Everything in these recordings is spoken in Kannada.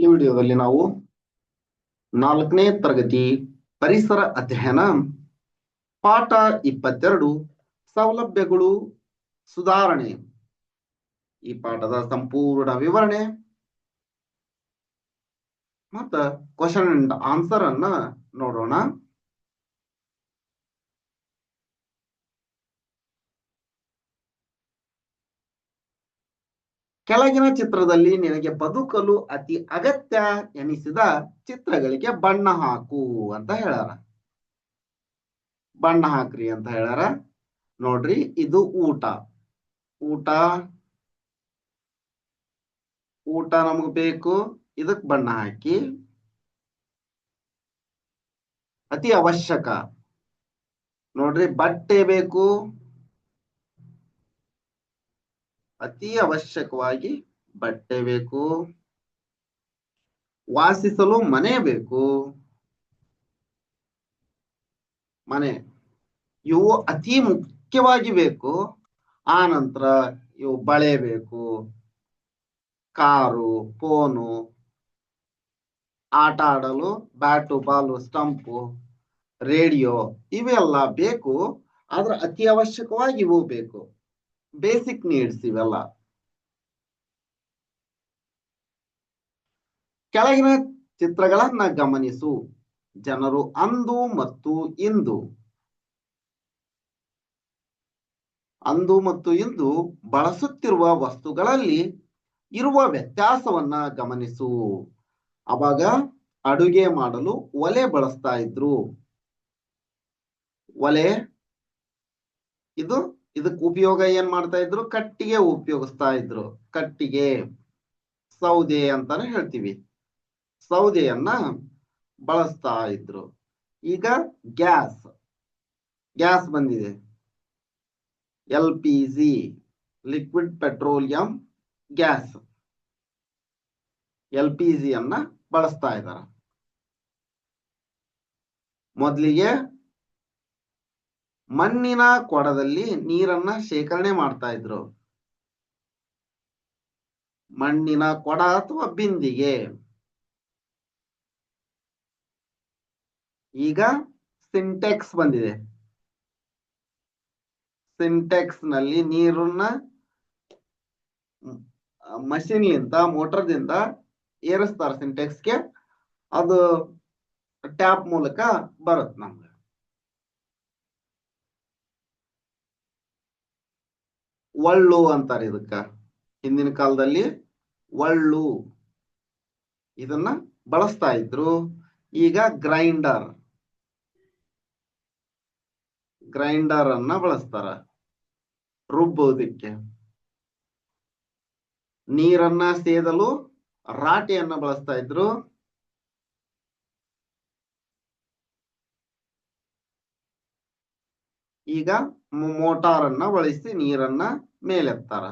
ಈ ವಿಡಿಯೋದಲ್ಲಿ ನಾವು 4ನೇ ತರಗತಿ ಪರಿಸರ ಅಧ್ಯಯನ ಪಾಠ 22 ಸೌಲಭ್ಯಗಳು ಸುಧಾರಣೆ ಈ ಪಾಠದ ಸಂಪೂರ್ಣ ವಿವರಣೆ ಮತ್ತು ಕ್ವೆಶ್ಚನ್ ಅಂಡ್ ಆನ್ಸರ್ ಅನ್ನ ನೋಡೋಣ. ಕೆಳಗಿನ ಚಿತ್ರದಲ್ಲಿ ನಿನಗೆ ಬದುಕಲು ಅತಿ ಅಗತ್ಯ ಎನಿಸಿದ ಚಿತ್ರಗಳಿಗೆ ಬಣ್ಣ ಹಾಕು ಅಂತ ಹೇಳ್ಯಾರ. ಬಣ್ಣ ಹಾಕ್ರಿ ಅಂತ ಹೇಳ್ಯಾರ. ನೋಡ್ರಿ, ಇದು ಊಟ. ಊಟ ಊಟ ನಮಗ್ ಬೇಕು, ಇದಕ್ ಬಣ್ಣ ಹಾಕಿ. ಅತಿ ಅವಶ್ಯಕ ನೋಡ್ರಿ, ಬಟ್ಟೆ ಬೇಕು, ಅತಿ ಅವಶ್ಯಕವಾಗಿ ಬಟ್ಟೆ ಬೇಕು. ವಾಸಿಸಲು ಮನೆ ಬೇಕು, ಮನೆ ಇವು ಅತಿ ಮುಖ್ಯವಾಗಿ ಬೇಕು. ಆ ನಂತರ ಇವು ಬಳೆ ಬೇಕು, ಕಾರು, ಫೋನು, ಆಟ ಆಡಲು ಬ್ಯಾಟು, ಬಾಲು, ಸ್ಟಂಪು, ರೇಡಿಯೋ ಇವೆಲ್ಲ ಬೇಕು. ಆದ್ರೆ ಅತಿ ಅವಶ್ಯಕವಾಗಿ ಇವು ಬೇಕು. ಬೇಸಿಕ್ ನೀಡ್ಸ್ ಇವೆಲ್ಲ. ಕೆಳಗಿನ ಚಿತ್ರಗಳನ್ನ ಗಮನಿಸು. ಜನರು ಅಂದು ಮತ್ತು ಇಂದು ಬಳಸುತ್ತಿರುವ ವಸ್ತುಗಳಲ್ಲಿ ಇರುವ ವ್ಯತ್ಯಾಸವನ್ನ ಗಮನಿಸು. ಅವಾಗ ಅಡುಗೆ ಮಾಡಲು ಒಲೆ ಬಳಸ್ತಾ ಇದ್ರು. ಒಲೆ ಇದಕ್ಕೆ ಉಪಯೋಗ ಏನ್ ಮಾಡ್ತಾ ಇದ್ರು? ಕಟ್ಟಿಗೆ ಉಪಯೋಗಿಸ್ತಾ ಇದ್ರು. ಕಟ್ಟಿಗೆ, ಸೌದೆ ಅಂತಾನೆ ಹೇಳ್ತೀವಿ. ಸೌದೆಯನ್ನ ಬಳಸ್ತಾ ಇದ್ರು. ಈಗ ಗ್ಯಾಸ್ ಬಂದಿದೆ. LPG, liquid petroleum gas, LPG ಅನ್ನ ಬಳಸ್ತಾ ಇದ್ದಾರೆ. ಮೊದಲಿಗೆ ಮಣ್ಣಿನ ಕೊಡದಲ್ಲಿ ನೀರನ್ನ ಶೇಖರಣೆ ಮಾಡ್ತಾ ಇದ್ರು. ಮಣ್ಣಿನ ಕೊಡ ಅಥವಾ ಬಿಂದಿಗೆ. ಈಗ ಸಿಂಟೆಕ್ಸ್ ಬಂದಿದೆ. ಸಿಂಟೆಕ್ಸ್ ನಲ್ಲಿ ನೀರನ್ನ ಮಷೀನ್ಲಿಂದ, ಮೋಟರ್ದಿಂದ ಏರಿಸ್ತಾರೆ ಸಿಂಟೆಕ್ಸ್ಗೆ. ಅದು ಟ್ಯಾಪ್ ಮೂಲಕ ಬರುತ್ತೆ ನಮ್ಗೆ. ಒಳ್ಳು ಅಂತಾರೆ ಇದಕ್ಕ. ಹಿಂದಿನ ಕಾಲದಲ್ಲಿ ಒಳ್ಳು ಇದನ್ನ ಬಳಸ್ತಾ ಇದ್ರು. ಈಗ ಗ್ರೈಂಡರ್ ಅನ್ನ ಬಳಸ್ತಾರ ರುಬ್ಬೋದಕ್ಕೆ. ನೀರನ್ನ ಸೇದಲು ರಾಟೆಯನ್ನ ಬಳಸ್ತಾ ಇದ್ರು. ಈಗ ಮೋಟಾರ್ ಅನ್ನ ಬಳಸಿ ನೀರನ್ನ ಮೇಲೆತ್ತಾರ.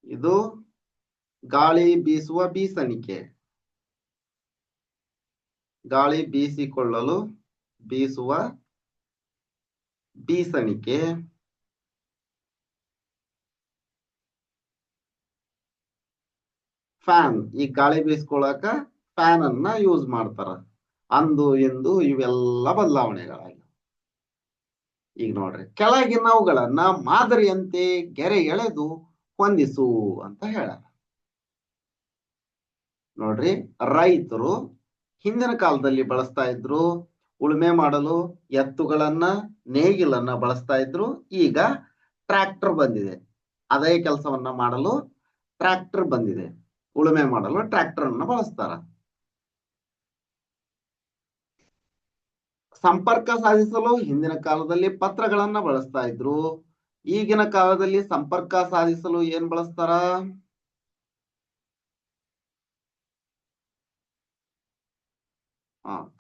ಇದು ಗಾಳಿ ಬೀಸುವ ಬೀಸಣಿಕೆ. ಗಾಳಿ ಬೀಸಿಕೊಳ್ಳಲು ಬೀಸುವ ಬೀಸಣಿಕೆ. ಫ್ಯಾನ್, ಈ ಗಾಳಿ ಬೀಸ್ಕೊಳಕ ಫ್ಯಾನ್ ಅನ್ನ ಯೂಸ್ ಮಾಡ್ತಾರ. ಅಂದು ಎಂದು ಇವೆಲ್ಲ ಬದಲಾವಣೆಗಳಾಗಿ. ಈಗ ನೋಡ್ರಿ, ಕೆಳಗಿನವುಗಳನ್ನ ಮಾದರಿಯಂತೆ ಗೆರೆ ಎಳೆದು ಹೊಂದಿಸು ಅಂತ ಹೇಳ. ನೋಡ್ರಿ, ರೈತರು ಹಿಂದಿನ ಕಾಲದಲ್ಲಿ ಬಳಸ್ತಾ ಇದ್ರು. ಉಳುಮೆ ಮಾಡಲು ಎತ್ತುಗಳನ್ನ, ನೇಗಿಲನ್ನ ಬಳಸ್ತಾ ಇದ್ರು. ಈಗ ಟ್ರ್ಯಾಕ್ಟರ್ ಬಂದಿದೆ. ಅದೇ ಕೆಲಸವನ್ನ ಮಾಡಲು ಟ್ರ್ಯಾಕ್ಟರ್ ಬಂದಿದೆ. ಉಳುಮೆ ಮಾಡಲು ಟ್ರ್ಯಾಕ್ಟರ್ ಅನ್ನ ಬಳಸ್ತಾರ. ಸಂಪರ್ಕ ಸಾಧಿಸಲು ಹಿಂದಿನ ಕಾಲದಲ್ಲಿ ಪತ್ರಗಳನ್ನ ಬಳಸ್ತಾ ಇದ್ರು. ಈಗಿನ ಕಾಲದಲ್ಲಿ ಸಂಪರ್ಕ ಸಾಧಿಸಲು ಏನ್ ಬಳಸ್ತಾರ?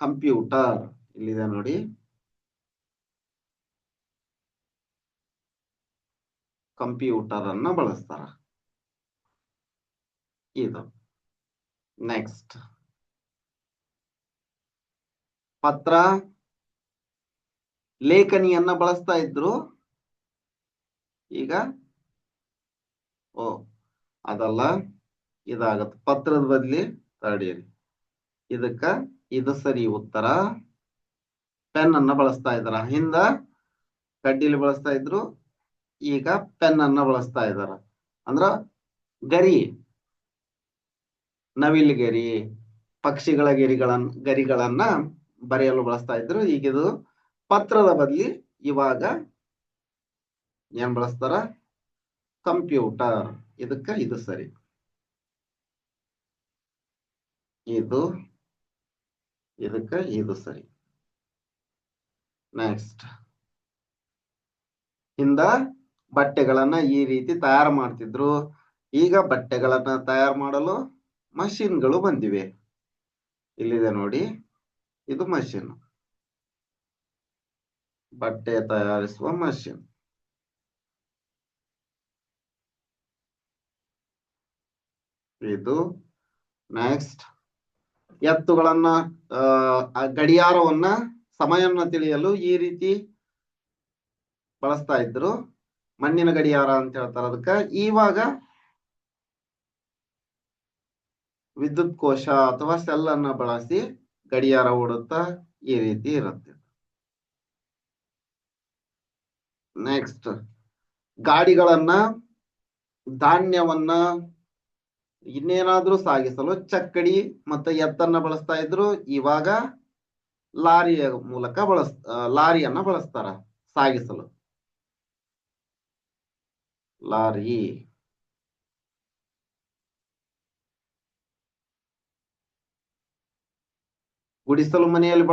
ಕಂಪ್ಯೂಟರ್. ಇಲ್ಲಿದೆ ನೋಡಿ, ಕಂಪ್ಯೂಟರ್ ಅನ್ನ ಬಳಸ್ತಾರ. ಇದು ನೆಕ್ಸ್ಟ್. ಪತ್ರ, ಲೇಖನಿಯನ್ನ ಬಳಸ್ತಾ ಇದ್ರು. ಈಗ ಓ ಅದಲ್ಲ, ಇದಾಗತ್ತೆ. ಪತ್ರದ ಬದ್ಲಿ ತಡೀರಿ, ಇದಕ್ಕ ಇದು ಸರಿ ಉತ್ತರ. ಪೆನ್ ಅನ್ನ ಬಳಸ್ತಾ ಇದಾರ. ಹಿಂದ ಕಡ್ಡಿಲಿ ಬಳಸ್ತಾ ಇದ್ರು, ಈಗ ಪೆನ್ ಅನ್ನ ಬಳಸ್ತಾ ಇದಾರ. ಅಂದ್ರ ಗರಿ, ನವಿಲು ಗರಿ, ಪಕ್ಷಿಗಳ ಗರಿಗಳನ್ನ ಬರೆಯಲು ಬಳಸ್ತಾ ಇದ್ರು. ಈಗ ಇದು ಪತ್ರದ ಬದ್ಲಿ ಇವಾಗ ಏನ್ ಬಳಸ್ತಾರ? ಕಂಪ್ಯೂಟರ್. ಇದಕ್ಕ ಇದು ಸರಿ. ಇದು ಇದಕ್ಕ ಇದು ಸರಿ. ನೆಕ್ಸ್ಟ್, ಹಿಂದ ಬಟ್ಟೆಗಳನ್ನ ಈ ರೀತಿ ತಯಾರು ಮಾಡ್ತಿದ್ರು. ಈಗ ಬಟ್ಟೆಗಳನ್ನ ತಯಾರು ಮಾಡಲು ಮಷಿನ್ಗಳು ಬಂದಿವೆ. ಇಲ್ಲಿದೆ ನೋಡಿ, ಇದು ಮಷಿನ್, ಬಟ್ಟೆ ತಯಾರಿಸುವ ಮಷಿನ್. ಇದು ನೆಕ್ಸ್ಟ್, ಎತ್ತುಗಳನ್ನ ಗಡಿಯಾರವನ್ನ ಸಮಯವನ್ನ ತಿಳಿಯಲು ಈ ರೀತಿ ಬಳಸ್ತಾ ಇದ್ರು. ಮಣ್ಣಿನ ಗಡಿಯಾರ ಅಂತ ಹೇಳ್ತಾರ ಅದಕ್ಕ. ಇವಾಗ ವಿದ್ಯುತ್ ಕೋಶ ಅಥವಾ ಸೆಲ್ ಅನ್ನ ಬಳಸಿ ಗಡಿಯಾರ ಓಡುತ್ತಾ ಈ ರೀತಿ ಇರುತ್ತೆ. ನೆಕ್ಸ್ಟ್, ಗಾಡಿಗಳನ್ನ, ಧಾನ್ಯವನ್ನ, ಇನ್ನೇನಾದ್ರೂ ಸಾಗಿಸಲು ಚಕ್ಕಡಿ ಮತ್ತೆ ಎತ್ತನ್ನ ಬಳಸ್ತಾ ಇದ್ರು. ಇವಾಗ ಲಾರಿಯ ಮೂಲಕ ಲಾರಿಯನ್ನ ಬಳಸ್ತಾರ ಸಾಗಿಸಲು. ಲಾರಿ. ಗುಡಿಸಲು ಮನೆಯಲ್ಲಿ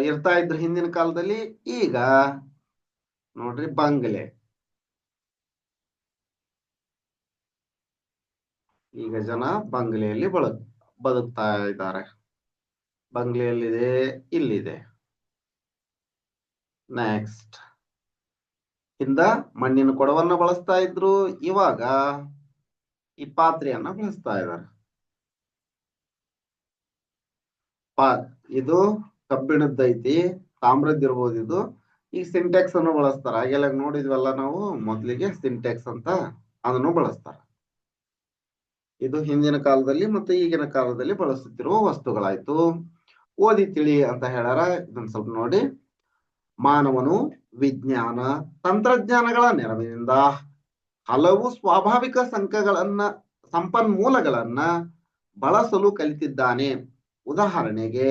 ಇರ್ತಾ ಇದ್ರು ಹಿಂದಿನ ಕಾಲದಲ್ಲಿ. ಈಗ ನೋಡ್ರಿ, ಬಂಗ್ಲೆ. ಈಗ ಜನ ಬಂಗ್ಲೆಯಲ್ಲಿ ಬದುಕ್ತಾ ಇದ್ದಾರೆ. ಬಂಗ್ಲೆಯಲ್ಲಿದೆ, ಇಲ್ಲಿದೆ. ನೆಕ್ಸ್ಟ್, ಹಿಂದ ಮಣ್ಣಿನ ಕೊಡವನ್ನ ಬಳಸ್ತಾ ಇದ್ರು. ಇವಾಗ ಈ ಪಾತ್ರೆಯನ್ನ ಬಳಸ್ತಾ ಇದ್ದಾರೆ. ಇದು ಕಬ್ಬಿಣದ್ದೈತಿ, ತಾಮ್ರದ್ದಿರ್ಬೋದು ಇದು. ಈ ಸಿಂಟೆಕ್ಸ್ ಅನ್ನು ಬಳಸ್ತಾರ. ಹಾಗೆಲ್ಲ ನೋಡಿದ್ವಲ್ಲ ನಾವು ಮೊದ್ಲಿಗೆ, ಸಿಂಟೆಕ್ಸ್ ಅಂತ, ಅದನ್ನು ಬಳಸ್ತಾರ. ಇದು ಹಿಂದಿನ ಕಾಲದಲ್ಲಿ ಮತ್ತು ಈಗಿನ ಕಾಲದಲ್ಲಿ ಬಳಸುತ್ತಿರುವ ವಸ್ತುಗಳಾಯ್ತು. ಓದಿ ತಿಳಿ ಅಂತ ಹೇಳ್ಯಾರ. ಇದನ್ನ ಸ್ವಲ್ಪ ನೋಡಿ. ಮಾನವನು ವಿಜ್ಞಾನ ತಂತ್ರಜ್ಞಾನಗಳ ನೆರವಿನಿಂದ ಹಲವು ಸ್ವಾಭಾವಿಕ ಸಂಪನ್ಮೂಲಗಳನ್ನ ಬಳಸಲು ಕಲಿತಿದ್ದಾನೆ. ಉದಾಹರಣೆಗೆ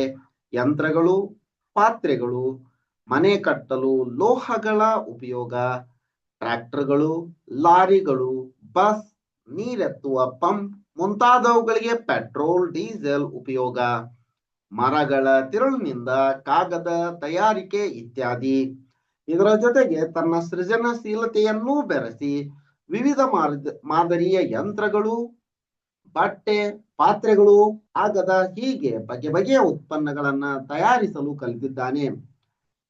ಯಂತ್ರಗಳು, ಪಾತ್ರೆಗಳು, ಮನೆ ಕಟ್ಟಲು ಲೋಹಗಳ ಉಪಯೋಗ, ಟ್ರ್ಯಾಕ್ಟರ್ಗಳು, ಲಾರಿಗಳು, ಬಸ್, ನೀರೆತ್ತುವ ಪಂಪ್ ಮುಂತಾದವುಗಳಿಗೆ ಪೆಟ್ರೋಲ್, ಡೀಸೆಲ್ ಉಪಯೋಗ, ಮರಗಳ ತಿರುಳಿನಿಂದ ಕಾಗದ ತಯಾರಿಕೆ ಇತ್ಯಾದಿ. ಇದರ ಜೊತೆಗೆ ತನ್ನ ಸೃಜನಶೀಲತೆಯನ್ನೂ ಬೆರೆಸಿ ವಿವಿಧ ಮಾದರಿಯ ಯಂತ್ರಗಳು, ಬಟ್ಟೆ, ಪಾತ್ರೆಗಳು, ಕಾಗದ, ಹೀಗೆ ಬಗೆ ಬಗೆಯ ಉತ್ಪನ್ನಗಳನ್ನ ತಯಾರಿಸಲು ಕಲಿತಿದ್ದಾನೆ.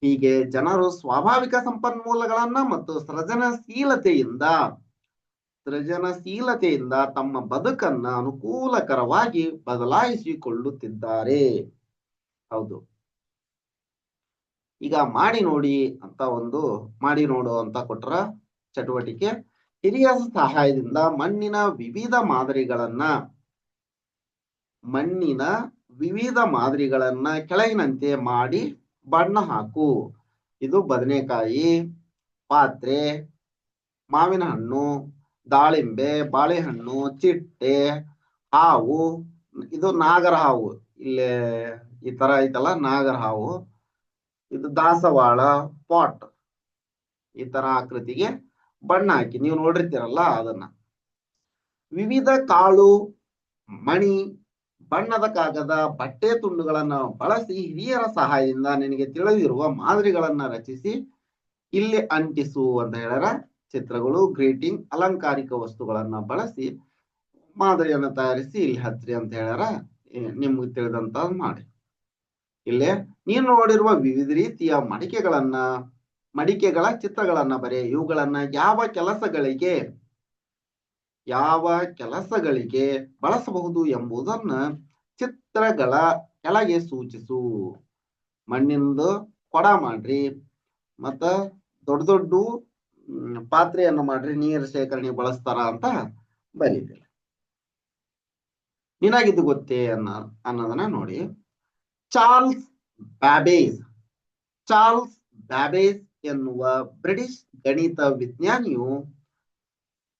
ಹೀಗೆ ಜನರು ಸ್ವಾಭಾವಿಕ ಸಂಪನ್ಮೂಲಗಳನ್ನ ಮತ್ತು ಸೃಜನಶೀಲತೆಯಿಂದ ತಮ್ಮ ಬದುಕನ್ನ ಅನುಕೂಲಕರವಾಗಿ ಬದಲಾಯಿಸಿಕೊಳ್ಳುತ್ತಿದ್ದಾರೆ. ಹೌದು. ಈಗ ಮಾಡಿ ನೋಡು ಅಂತ ಕೊಟ್ರ ಚಟುವಟಿಕೆ. ಹಿರಿಯ ಸಹಾಯದಿಂದ ಮಣ್ಣಿನ ವಿವಿಧ ಮಾದರಿಗಳನ್ನ ಕೆಳಗಿನಂತೆ ಮಾಡಿ ಬಣ್ಣ ಹಾಕು. ಇದು ಬದನೆಕಾಯಿ, ಪಾತ್ರೆ, ಮಾವಿನ ಹಣ್ಣು, ದಾಳಿಂಬೆ, ಬಾಳೆಹಣ್ಣು, ಚಿಟ್ಟೆ, ಹಾವು. ಇದು ನಾಗರ ಹಾವು, ಇಲ್ಲೇ ಈ ತರ ಐತಲ್ಲ ನಾಗರ ಹಾವು. ಇದು ದಾಸವಾಳ, ಪಾಟ್. ಈ ತರ ಆಕೃತಿಗೆ ಬಣ್ಣ ಹಾಕಿ ನೀವು ನೋಡಿರ್ತೀರಲ್ಲ ಅದನ್ನ. ವಿವಿಧ ಕಾಳು, ಮಣಿ, ಬಣ್ಣದ ಕಾಗದ, ಬಟ್ಟೆ ತುಂಡುಗಳನ್ನ ಬಳಸಿ ಹಿರಿಯರ ಸಹಾಯದಿಂದ ನಿನಗೆ ತಿಳಿದಿರುವ ಮಾದರಿಗಳನ್ನ ರಚಿಸಿ ಇಲ್ಲಿ ಅಂಟಿಸು ಅಂತ ಹೇಳ್ಯಾರ. ಚಿತ್ರಗಳು, ಗ್ರೀಟಿಂಗ್, ಅಲಂಕಾರಿಕ ವಸ್ತುಗಳನ್ನ ಬಳಸಿ ಮಾದರಿಯನ್ನ ತಯಾರಿಸಿ ಇಲ್ಲಿ ಹಚ್ಚ್ರಿ ಅಂತ ಹೇಳ್ಯಾರ. ನಿಮ್ಗೆ ತಿಳಿದಂತ ಮಾಡಿ. ಇಲ್ಲೇ ನೀನು ನೋಡಿರುವ ವಿವಿಧ ರೀತಿಯ ಮಡಿಕೆಗಳ ಚಿತ್ರಗಳನ್ನ ಬರೆ. ಇವುಗಳನ್ನ ಯಾವ ಕೆಲಸಗಳಿಗೆ ಬಳಸಬಹುದು ಎಂಬುದನ್ನ ಚಿತ್ರಗಳ ಕೆಳಗೆ ಸೂಚಿಸು. ಮಣ್ಣಿಂದು ಕೊಡ ಮಾಡ್ರಿ, ಮತ್ತ ದೊಡ್ಡ ಪಾತ್ರೆಯನ್ನ ಮಾಡ್ರಿ, ನೀರು ಶೇಖರಣೆ ಬಳಸ್ತಾರ ಅಂತ ಬರೀತಿಲ್ಲ. ನಿನಗಿದು ಗೊತ್ತೇ ಅನ್ನೋದನ್ನ ನೋಡಿ. ಚಾರ್ಲ್ಸ್ ಬ್ಯಾಬೇಜ್ ಚಾರ್ಲ್ಸ್ ಬ್ಯಾಬೇಜ್ ಎನ್ನುವ ಬ್ರಿಟಿಷ್ ಗಣಿತ ವಿಜ್ಞಾನಿಯು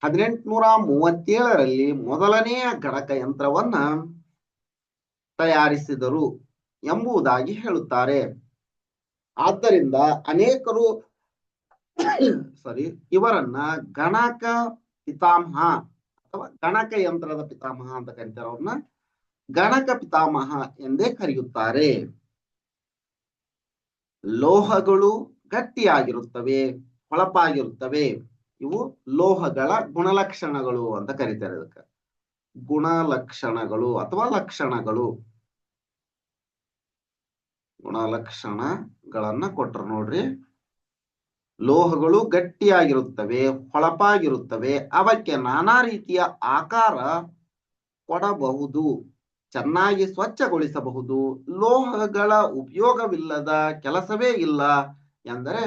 1837ರಲ್ಲಿ ಮೊದಲನೆಯ ಗಣಕ ಯಂತ್ರವನ್ನ ತಯಾರಿಸಿದರು ಎಂಬುದಾಗಿ ಹೇಳುತ್ತಾರೆ. ಆದ್ದರಿಂದ ಅನೇಕರು ಇವರನ್ನ ಗಣಕ ಪಿತಾಮಹ ಅಥವಾ ಗಣಕ ಯಂತ್ರದ ಪಿತಾಮಹ ಅಂತ ಕರೀತಾರೆ. ಅವ್ರನ್ನ ಗಣಕ ಪಿತಾಮಹ ಎಂದೇ ಕರೆಯುತ್ತಾರೆ. ಲೋಹಗಳು ಗಟ್ಟಿಯಾಗಿರುತ್ತವೆ, ಹೊಳಪಾಗಿರುತ್ತವೆ. ಇವು ಲೋಹಗಳ ಗುಣಲಕ್ಷಣಗಳು ಅಂತ ಕರೀತಾರೆ. ಅದಕ್ಕೆ ಗುಣಲಕ್ಷಣಗಳು ಅಥವಾ ಲಕ್ಷಣಗಳು. ಗುಣಲಕ್ಷಣಗಳನ್ನ ಕೊಟ್ಟರು ನೋಡ್ರಿ. ಲೋಹಗಳು ಗಟ್ಟಿಯಾಗಿರುತ್ತವೆ, ಹೊಳಪಾಗಿರುತ್ತವೆ, ಅವಕ್ಕೆ ನಾನಾ ರೀತಿಯ ಆಕಾರ ಕೊಡಬಹುದು, ಚೆನ್ನಾಗಿ ಸ್ವಚ್ಛಗೊಳಿಸಬಹುದು. ಲೋಹಗಳ ಉಪಯೋಗವಿಲ್ಲದ ಕೆಲಸವೇ ಇಲ್ಲ ಎಂದರೆ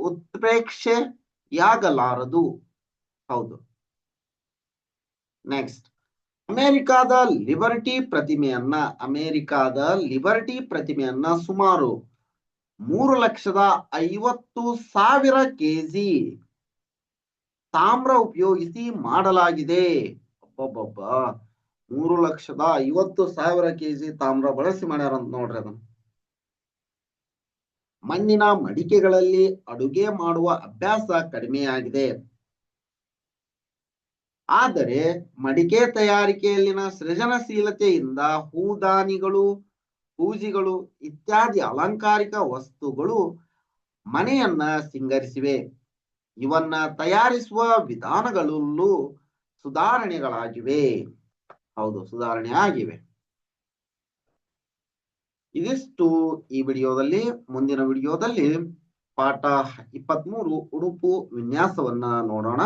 ಉತ್ಪ್ರೇಕ್ಷೆಯಾಗಲಾರದು. ಹೌದು. ನೆಕ್ಸ್ಟ್, ಅಮೆರಿಕಾದ ಲಿಬರ್ಟಿ ಪ್ರತಿಮೆಯನ್ನ ಸುಮಾರು 3,50,000 kg ತಾಮ್ರ ಉಪಯೋಗಿಸಿ ಮಾಡಲಾಗಿದೆ. 3,50,000 kg ತಾಮ್ರ ಬಳಸಿ ಮಾಡ್ಯಾರಂತ ನೋಡ್ರಿ. ಅದನ್ನ ಮಣ್ಣಿನ ಮಡಿಕೆಗಳಲ್ಲಿ ಅಡುಗೆ ಮಾಡುವ ಅಭ್ಯಾಸ ಕಡಿಮೆಯಾಗಿದೆ. ಆದರೆ ಮಡಿಕೆ ತಯಾರಿಕೆಯಲ್ಲಿನ ಸೃಜನಶೀಲತೆಯಿಂದ ಹೂದಾನಿಗಳು, ಹೂಜಿಗಳು ಇತ್ಯಾದಿ ಅಲಂಕಾರಿಕ ವಸ್ತುಗಳು ಮನೆಯನ್ನ ಸಿಂಗರಿಸಿವೆ. ಇವನ್ನ ತಯಾರಿಸುವ ವಿಧಾನಗಳಲ್ಲೂ ಸುಧಾರಣೆಗಳಾಗಿವೆ. ಹೌದು, ಸುಧಾರಣೆ ಆಗಿವೆ. ಇದಿಷ್ಟು ಈ ವಿಡಿಯೋದಲ್ಲಿ. ಮುಂದಿನ ವಿಡಿಯೋದಲ್ಲಿ ಪಾಠ 23 ಉಡುಪು ವಿನ್ಯಾಸವನ್ನ ನೋಡೋಣ.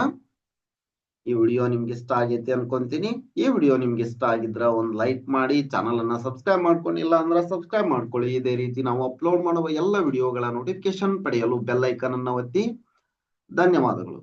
ಈ ವಿಡಿಯೋ ನಿಮ್ಗೆ ಇಷ್ಟ ಆಗೈತೆ ಅನ್ಕೊಂತೀನಿ. ಈ ವಿಡಿಯೋ ನಿಮ್ಗೆ ಇಷ್ಟ ಆಗಿದ್ರ ಒಂದು ಲೈಕ್ ಮಾಡಿ, ಚಾನಲ್ ಅನ್ನ ಸಬ್ಸ್ಕ್ರೈಬ್ ಮಾಡ್ಕೊಂಡಿಲ್ಲ ಅಂದ್ರೆ ಸಬ್ಸ್ಕ್ರೈಬ್ ಮಾಡ್ಕೊಳ್ಳಿ. ಇದೇ ರೀತಿ ನಾವು ಅಪ್ಲೋಡ್ ಮಾಡುವ ಎಲ್ಲ ವಿಡಿಯೋಗಳ ನೋಟಿಫಿಕೇಶನ್ ಪಡೆಯಲು ಬೆಲ್ ಐಕಾನ್ ಅನ್ನ ಒತ್ತಿ. ಧನ್ಯವಾದಗಳು.